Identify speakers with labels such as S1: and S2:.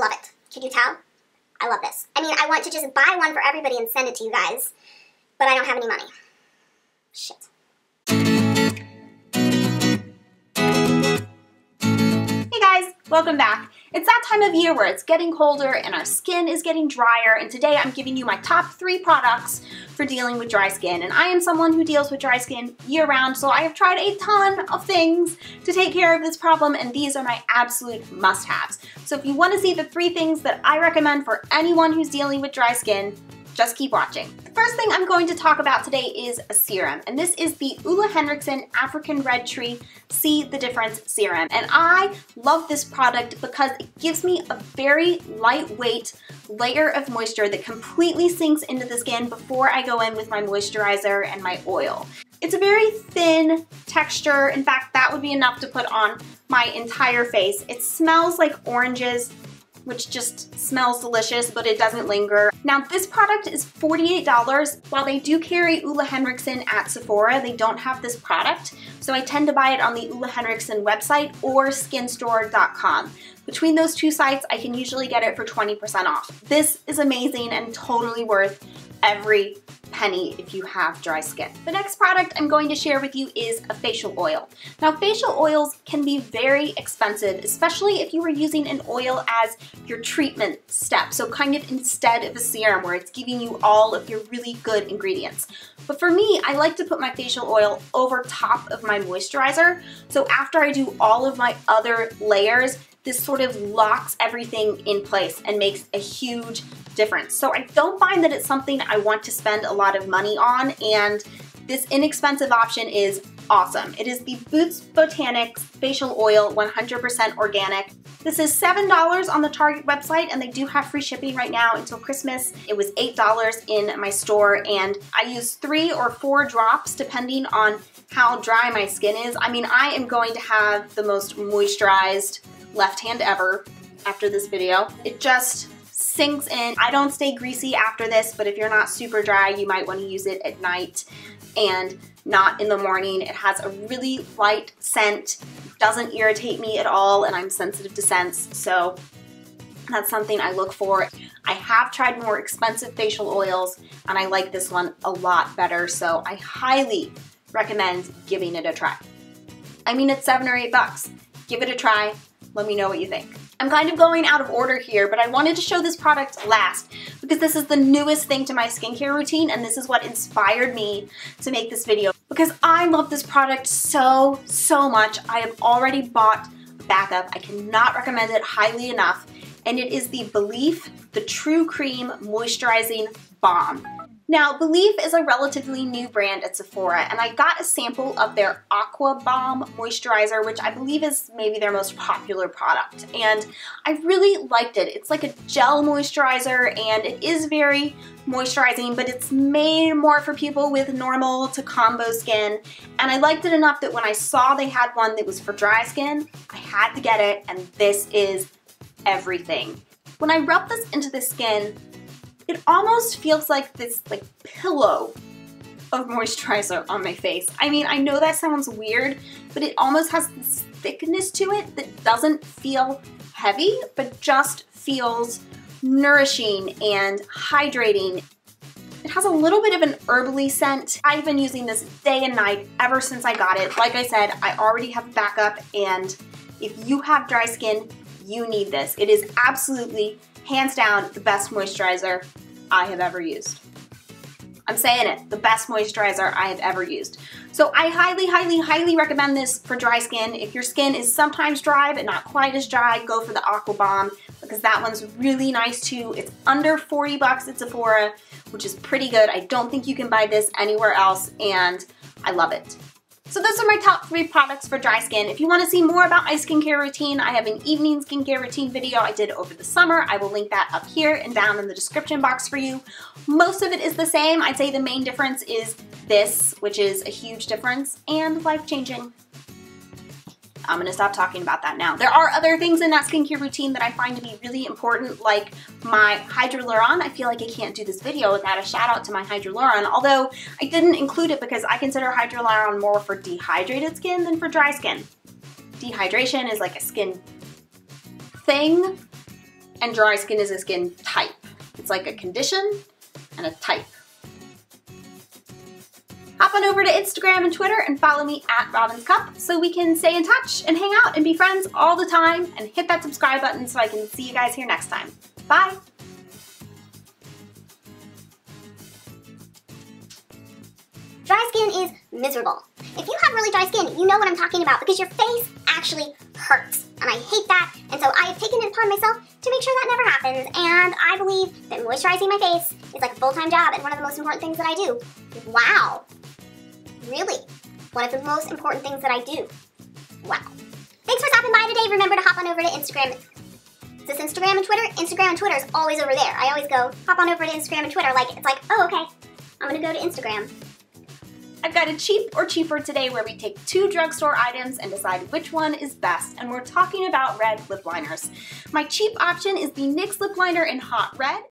S1: love it. Can you tell? I love this. I mean, I want to just buy one for everybody and send it to you guys, but I don't have any money. Shit.
S2: Hey guys, welcome back. It's that time of year where it's getting colder and our skin is getting drier, and today I'm giving you my top 3 products for dealing with dry skin. And I am someone who deals with dry skin year-round, so I have tried a ton of things to take care of this problem, and these are my absolute must-haves. So if you want to see the 3 things that I recommend for anyone who's dealing with dry skin, just keep watching. The first thing I'm going to talk about today is a serum, and this is the Ole Henriksen African Red Tree See the Difference Serum. And I love this product because it gives me a very lightweight layer of moisture that completely sinks into the skin before I go in with my moisturizer and my oil. It's a very thin texture. In fact, that would be enough to put on my entire face. It smells like oranges, which just smells delicious, but it doesn't linger. Now, this product is $48. While they do carry Ole Henriksen at Sephora, they don't have this product, so I tend to buy it on the Ole Henriksen website or skinstore.com. Between those 2 sites, I can usually get it for 20% off. This is amazing and totally worth every penny if you have dry skin. The next product I'm going to share with you is a facial oil. Now, facial oils can be very expensive, especially if you are using an oil as your treatment step, so kind of instead of a serum where it's giving you all of your really good ingredients. But for me, I like to put my facial oil over top of my moisturizer, so after I do all of my other layers, this sort of locks everything in place and makes a huge difference. So I don't find that it's something I want to spend a lot of money on, and this inexpensive option is awesome. It is the Boots Botanics Facial Oil 100% organic. This is $7 on the Target website, and they do have free shipping right now until Christmas. It was $8 in my store, and I use 3 or 4 drops depending on how dry my skin is. I mean, I am going to have the most moisturized left hand ever after this video. It just sinks in. I don't stay greasy after this, but if you're not super dry, you might want to use it at night and not in the morning. It has a really light scent, doesn't irritate me at all, and I'm sensitive to scents, so that's something I look for. I have tried more expensive facial oils, and I like this one a lot better, so I highly recommend giving it a try. I mean, it's $7 or $8. Give it a try. Let me know what you think. I'm kind of going out of order here, but I wanted to show this product last because this is the newest thing to my skincare routine, and this is what inspired me to make this video because I love this product so much. I have already bought a backup. I cannot recommend it highly enough, and it is the Belif The True Cream Moisturizing Balm. Now, Belif is a relatively new brand at Sephora, and I got a sample of their Aqua Balm moisturizer, which I believe is maybe their most popular product, and I really liked it. It's like a gel moisturizer, and it is very moisturizing, but it's made more for people with normal to combo skin, and I liked it enough that when I saw they had one that was for dry skin, I had to get it, and this is everything. When I rub this into the skin, it almost feels like this pillow of moisturizer on my face. I mean, I know that sounds weird, but it almost has this thickness to it that doesn't feel heavy, but just feels nourishing and hydrating. It has a little bit of an herbally scent. I've been using this day and night ever since I got it. Like I said, I already have backup, and if you have dry skin, you need this. It is absolutely, hands down, the best moisturizer I have ever used. I'm saying it, the best moisturizer I have ever used. So I highly recommend this for dry skin. If your skin is sometimes dry but not quite as dry, go for the Aqua Balm because that one's really nice too. It's under $40 at Sephora, which is pretty good. I don't think you can buy this anywhere else, and I love it. So those are my top 3 products for dry skin. If you want to see more about my skincare routine, I have an evening skincare routine video I did over the summer. I will link that up here and down in the description box for you. Most of it is the same. I'd say the main difference is this, which is a huge difference and life-changing. I'm gonna stop talking about that now. There are other things in that skincare routine that I find to be really important, like my Hydroluron. I feel like I can't do this video without a shout out to my Hydroluron, although I didn't include it because I consider Hydroluron more for dehydrated skin than for dry skin. Dehydration is like a skin thing, And dry skin is a skin type. It's like a condition and a type. Hop on over to Instagram and Twitter and follow me at Robin's Cup so we can stay in touch and hang out and be friends all the time, and hit that subscribe button so I can see you guys here next time. Bye!
S1: Dry skin is miserable. If you have really dry skin, you know what I'm talking about because your face actually hurts. And I hate that, and so I have taken it upon myself to make sure that never happens, and I believe that moisturizing my face is like a full-time job and one of the most important things that I do. Wow. Really? One of the most important things that I do. Wow. Thanks for stopping by today. Remember to hop on over to Instagram. Is this Instagram and Twitter? Instagram and Twitter is always over there. I always go, hop on over to Instagram and Twitter. Like, it's like, oh, okay, I'm gonna go to Instagram.
S2: I've got a cheap or cheaper today where we take 2 drugstore items and decide which one is best, and we're talking about red lip liners. My cheap option is the NYX lip liner in Hot Red.